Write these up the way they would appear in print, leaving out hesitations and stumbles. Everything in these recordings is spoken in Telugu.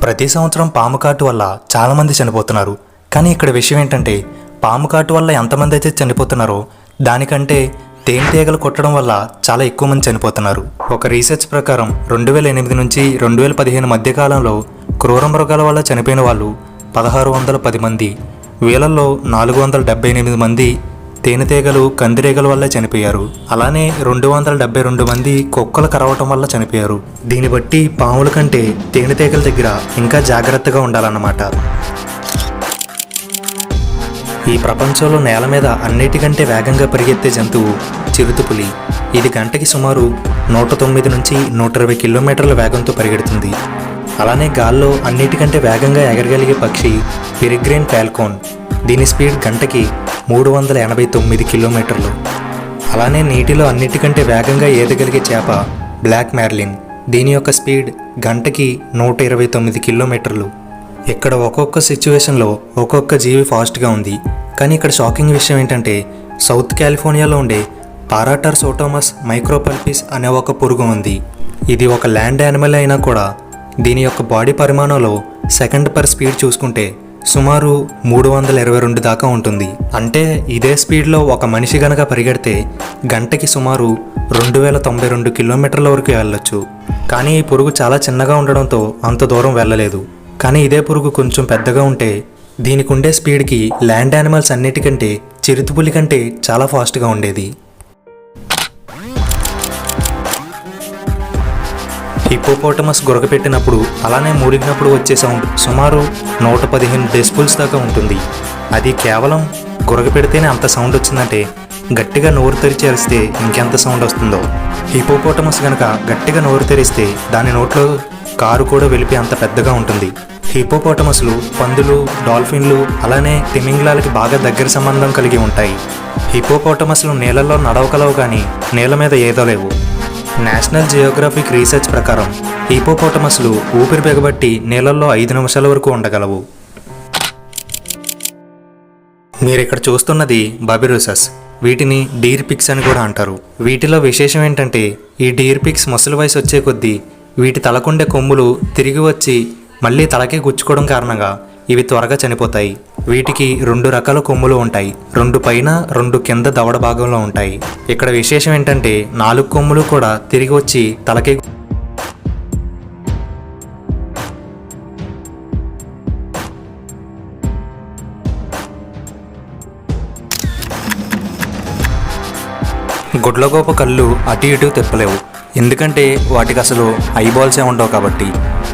ప్రతి సంవత్సరం పాము కాటు వల్ల చాలామంది చనిపోతున్నారు. కానీ ఇక్కడ విషయం ఏంటంటే పాము కాటు వల్ల ఎంతమంది అయితే చనిపోతున్నారో దానికంటే తేనెటీగలు కొట్టడం వల్ల చాలా ఎక్కువ మంది చనిపోతున్నారు. ఒక రీసెర్చ్ ప్రకారం 2008 నుంచి 2015 మధ్యకాలంలో క్రూర మృగాల వల్ల చనిపోయిన వాళ్ళు 1610 మంది. వీళ్ళల్లో 478 మంది తేనెటీగలు కందిరీగల వల్ల చనిపోయారు. అలానే 272 మంది కుక్కలు కరవటం వల్ల చనిపోయారు. దీన్ని బట్టి పాముల కంటే తేనెటీగల దగ్గర ఇంకా జాగ్రత్తగా ఉండాలన్నమాట. ఈ ప్రపంచంలో నేల మీద అన్నిటికంటే వేగంగా పరిగెత్తే జంతువు చిరుతపులి. ఇది గంటకి సుమారు 109 నుంచి 120 కిలోమీటర్ల వేగంతో పరిగెడుతుంది. అలానే గాల్లో అన్నిటికంటే వేగంగా ఎగరగలిగే పక్షి పెరిగ్రేన్ ఫాల్కోన్. దీని స్పీడ్ గంటకి 389 కిలోమీటర్లు. అలానే నీటిలో అన్నిటికంటే వేగంగా ఈదగలిగే చేప బ్లాక్ మార్లిన్. దీని యొక్క స్పీడ్ గంటకి 129 కిలోమీటర్లు. ఇక్కడ ఒక్కొక్క సిచ్యువేషన్లో ఒక్కొక్క జీవి ఫాస్ట్గా ఉంది. కానీ ఇక్కడ షాకింగ్ విషయం ఏంటంటే సౌత్ కాలిఫోర్నియాలో ఉండే పారాటర్సోటోమస్ మైక్రోపల్పిస్ అనే ఒక పురుగు ఉంది. ఇది ఒక ల్యాండ్ యానిమల్ అయినా కూడా దీని యొక్క బాడీ పరిమాణంలో సెకండ్ పర్ స్పీడ్ చూసుకుంటే సుమారు 322 దాకా ఉంటుంది. అంటే ఇదే స్పీడ్లో ఒక మనిషి గనక పరిగెడితే గంటకి సుమారు 2092 కిలోమీటర్ల వరకు వెళ్ళొచ్చు. కానీ ఈ పురుగు చాలా చిన్నగా ఉండడంతో అంత దూరం వెళ్ళలేదు. కానీ ఇదే పురుగు కొంచెం పెద్దగా ఉంటే దీనికి ఉండే స్పీడ్కి ల్యాండ్ యానిమల్స్ అన్నిటికంటే చిరుతపులి కంటే చాలా ఫాస్ట్గా ఉండేది. హిప్పోపోటమస్ గురకపెట్టినప్పుడు అలానే మూలిగినప్పుడు వచ్చే సౌండ్ సుమారు 115 డెసిబుల్స్ దాకా ఉంటుంది. అది కేవలం గురకపెడితేనే అంత సౌండ్ వచ్చిందంటే గట్టిగా నోరు తెరిచి అరిస్తే ఇంకెంత సౌండ్ వస్తుందో. హిప్పోపోటమస్ కనుక గట్టిగా నోరు తెరిస్తే దాని నోట్లో కారు కూడా వెలిపి అంత పెద్దగా ఉంటుంది. హిప్పోపోటమస్లు పందులు, డాల్ఫిన్లు అలానే తిమింగ్లాలకి బాగా దగ్గర సంబంధం కలిగి ఉంటాయి. హిప్పోపోటమస్లు నీళ్ళల్లో నడవగలవు కానీ నీళ్ళ మీద ఏదోలేవు. నేషనల్ జియోగ్రఫిక్ రీసెర్చ్ ప్రకారం హిప్పోపోటమస్లు ఊపిరి బిగబట్టి నీళ్ళల్లో 5 నిమిషాల వరకు ఉండగలవు. మీరు ఇక్కడ చూస్తున్నది బబిరూసస్. వీటిని డీర్ పిక్స్ అని కూడా అంటారు. వీటిలో విశేషం ఏంటంటే ఈ డీర్ పిక్స్ ముసలి వయసు వచ్చే కొద్దీ వీటి తలకుండే కొమ్ములు తిరిగి వచ్చి మళ్ళీ తలకే గుచ్చుకోవడం కారణంగా ఇవి త్వరగా చనిపోతాయి. వీటికి 2 రకాల కొమ్ములు ఉంటాయి. 2 పైన 2 కింద దవడ భాగంలో ఉంటాయి. ఇక్కడ విశేషం ఏంటంటే 4 కొమ్ములు కూడా తిరిగి వచ్చి తలకే గుడ్లగోప కళ్ళు అటు ఇటు తిప్పలేవు. ఎందుకంటే వాటికి అసలు ఐబాల్సే ఉండవు కాబట్టి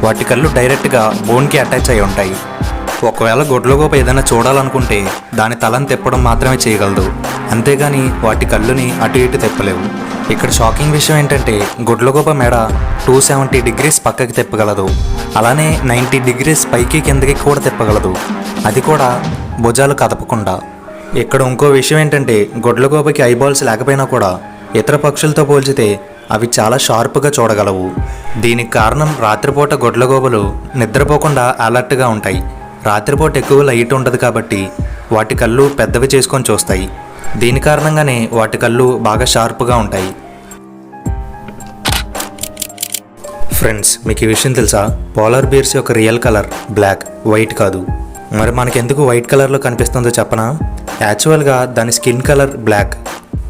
వాటి కళ్ళు డైరెక్ట్గా బోన్కి అటాచ్ అయి ఉంటాయి. ఒకవేళ గుడ్లగోప ఏదైనా చూడాలనుకుంటే దాని తలని తిప్పడం మాత్రమే చేయగలదు, అంతేగాని వాటి కళ్ళుని అటు ఇటు తిప్పలేవు. ఇక్కడ షాకింగ్ విషయం ఏంటంటే గుడ్లగోప మెడ 270 డిగ్రీస్ పక్కకి తిప్పగలదు. అలానే 90 డిగ్రీస్ పైకి కిందకి కూడా తిప్పగలదు, అది కూడా భుజాలు కదపకుండా. ఇక్కడ ఇంకో విషయం ఏంటంటే గుడ్లగోపకి ఐబాల్స్ లేకపోయినా కూడా ఇతర పక్షులతో పోల్చితే అవి చాలా షార్ప్గా చూడగలవు. దీనికి కారణం రాత్రిపూట గుడ్లగోపలు నిద్రపోకుండా అలర్ట్గా ఉంటాయి. రాత్రిపూట ఎక్కువ లైట్ ఉంటుంది కాబట్టి వాటి కళ్ళు పెద్దవి చేసుకొని చూస్తాయి. దీని కారణంగానే వాటి కళ్ళు బాగా షార్ప్గా ఉంటాయి. ఫ్రెండ్స్, మీకు ఈ విషయం తెలుసా? పోలార్ బీర్స్ యొక్క రియల్ కలర్ బ్లాక్, వైట్ కాదు. మరి మనకెందుకు వైట్ కలర్లో కనిపిస్తుందో చెప్పనా? యాక్చువల్గా దాని స్కిన్ కలర్ బ్లాక్,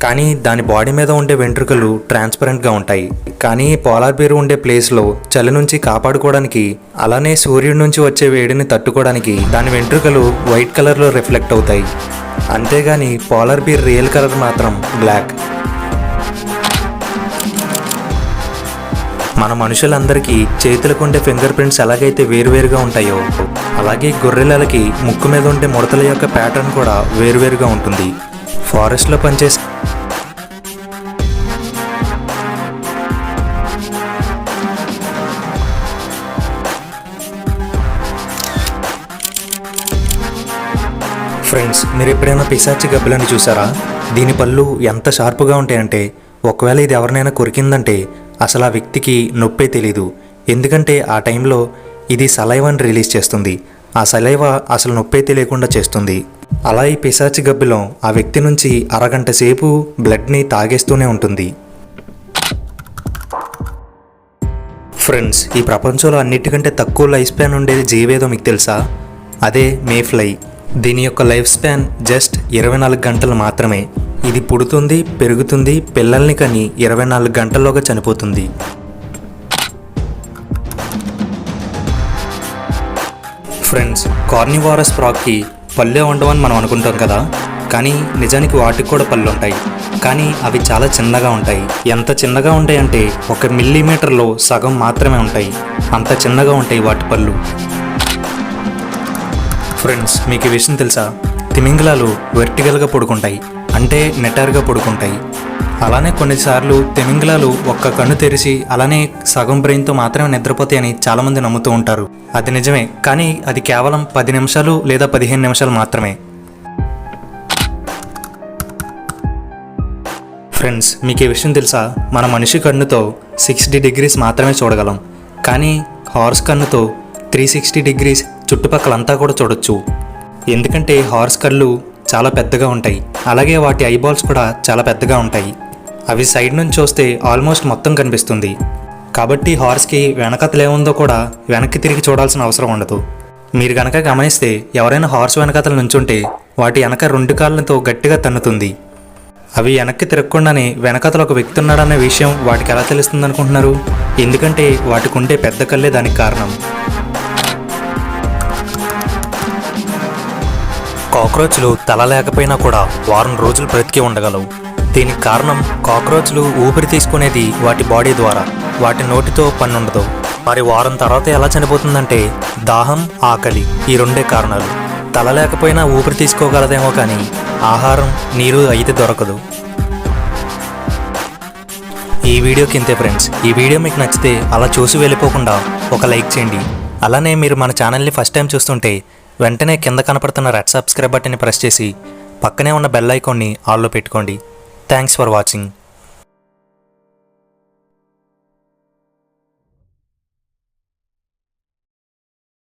కానీ దాని బాడీ మీద ఉండే వెంట్రుకలు ట్రాన్స్పరెంట్గా ఉంటాయి. కానీ పోలార్ బేర్ ఉండే ప్లేస్లో చలి నుంచి కాపాడుకోవడానికి అలానే సూర్యుడి నుంచి వచ్చే వేడిని తట్టుకోవడానికి దాని వెంట్రుకలు వైట్ కలర్లో రిఫ్లెక్ట్ అవుతాయి. అంతేగాని పోలార్ బేర్ రియల్ కలర్ మాత్రం బ్లాక్. మన మనుషులందరికీ చేతులకు ఉండే ఫింగర్ ప్రింట్స్ ఎలాగైతే వేరువేరుగా ఉంటాయో అలాగే గొర్రెలకి ముక్కు మీద ఉండే ముడతల యొక్క ప్యాటర్న్ కూడా వేరువేరుగా ఉంటుంది. ఫారెస్ట్లో పనిచేసే ఫ్రెండ్స్, మీరు ఎప్పుడైనా పిశాచి గబ్బిలని చూసారా? దీని పళ్ళు ఎంత షార్ప్గా ఉంటాయంటే ఒకవేళ ఇది ఎవరినైనా కొరికిందంటే అసలు ఆ వ్యక్తికి నొప్పే తెలీదు. ఎందుకంటే ఆ టైంలో ఇది సలైవాని రిలీజ్ చేస్తుంది. ఆ సలైవా అసలు నొప్పే తెలియకుండా చేస్తుంది. అలా ఈ పిశాచి గబ్బిలం ఆ వ్యక్తి నుంచి అరగంట సేపు బ్లడ్ని తాగేస్తూనే ఉంటుంది. ఫ్రెండ్స్, ఈ ప్రపంచంలో అన్నిటికంటే తక్కువ లైఫ్ స్పాన్ ఉండేది జీవేదో మీకు తెలుసా? అదే మేఫ్లై. దీని యొక్క లైఫ్ స్పాన్ జస్ట్ 24 గంటలు మాత్రమే. ఇది పుడుతుంది, పెరుగుతుంది, పిల్లల్ని కని 24 గంటల్లోగా చనిపోతుంది. ఫ్రెండ్స్, కార్నివారస్ ఫ్రాగ్కి పళ్ళే ఉండవని మనం అనుకుంటాం కదా, కానీ నిజానికి వాటికి కూడా పళ్ళు ఉంటాయి. కానీ అవి చాలా చిన్నగా ఉంటాయి. ఎంత చిన్నగా ఉంటాయంటే 1 మిల్లీమీటర్లో సగం మాత్రమే ఉంటాయి. అంత చిన్నగా ఉంటాయి వాటి పళ్ళు. ఫ్రెండ్స్, మీకు ఈ విషయం తెలుసా? తిమింగలాలు వెర్టికల్గా పడుకుంటాయి, అంటే నెటారుగా పడుకుంటాయి. అలానే కొన్నిసార్లు తిమింగలాలు ఒక్క కన్ను తెరిచి అలానే సగం బ్రెయిన్తో మాత్రమే నిద్రపోతాయని చాలామంది నమ్ముతూ ఉంటారు. అది నిజమే, కానీ అది కేవలం 10 నిమిషాలు లేదా 15 నిమిషాలు మాత్రమే. ఫ్రెండ్స్, మీకు ఈ విషయం తెలుసా? మన మనిషి కన్నుతో 60 డిగ్రీస్ మాత్రమే చూడగలం, కానీ హార్స్ కన్నుతో 360 డిగ్రీస్ చుట్టుపక్కలంతా కూడా చూడొచ్చు. ఎందుకంటే హార్స్ కళ్ళు చాలా పెద్దగా ఉంటాయి, అలాగే వాటి ఐబాల్స్ కూడా చాలా పెద్దగా ఉంటాయి. అవి సైడ్ నుంచి చూస్తే ఆల్మోస్ట్ మొత్తం కనిపిస్తుంది. కాబట్టి హార్స్కి వెనకతలేముందో కూడా వెనక్కి తిరిగి చూడాల్సిన అవసరం ఉండదు. మీరు కనుక గమనిస్తే ఎవరైనా హార్స్ వెనకతలు నుంచుంటే వాటి వెనక 2 కాళ్ళతో గట్టిగా తన్నుతుంది. అవి వెనక్కి తిరగకుండానే వెనకతలు ఒక వ్యక్తి ఉన్నాడనే విషయం వాటికి ఎలా తెలుస్తుంది అనుకుంటున్నారు? ఎందుకంటే వాటికి ఉండే పెద్ద కళ్ళే దానికి కారణం. కాక్రోచ్లు తల లేకపోయినా కూడా వారం రోజులు బ్రతికి ఉండగలవు. దీనికి కారణం కాక్రోచ్లు ఊపిరి తీసుకునేది వాటి బాడీ ద్వారా, వాటి నోటితో పని ఉండదు. మరి వారం తర్వాత ఎలా చనిపోతుందంటే దాహం, ఆకలి, ఈ 2 కారణాలు. తల లేకపోయినా ఊపిరి తీసుకోగలదేమో కానీ ఆహారం, నీరు అయితే దొరకదు. ఈ వీడియోకి ఇంతే ఫ్రెండ్స్. ఈ వీడియో మీకు నచ్చితే అలా చూసి వెళ్ళిపోకుండా ఒక లైక్ చేయండి. అలానే మీరు మన ఛానల్ని ఫస్ట్ టైం చూస్తుంటే వెంటనే కింద కనపడుతున్న రెడ్ సబ్స్క్రైబ్ బటన్ని ప్రెస్ చేసి పక్కనే ఉన్న బెల్ ఐకాన్ని ఆల్లో పెట్టుకోండి. Thanks for watching.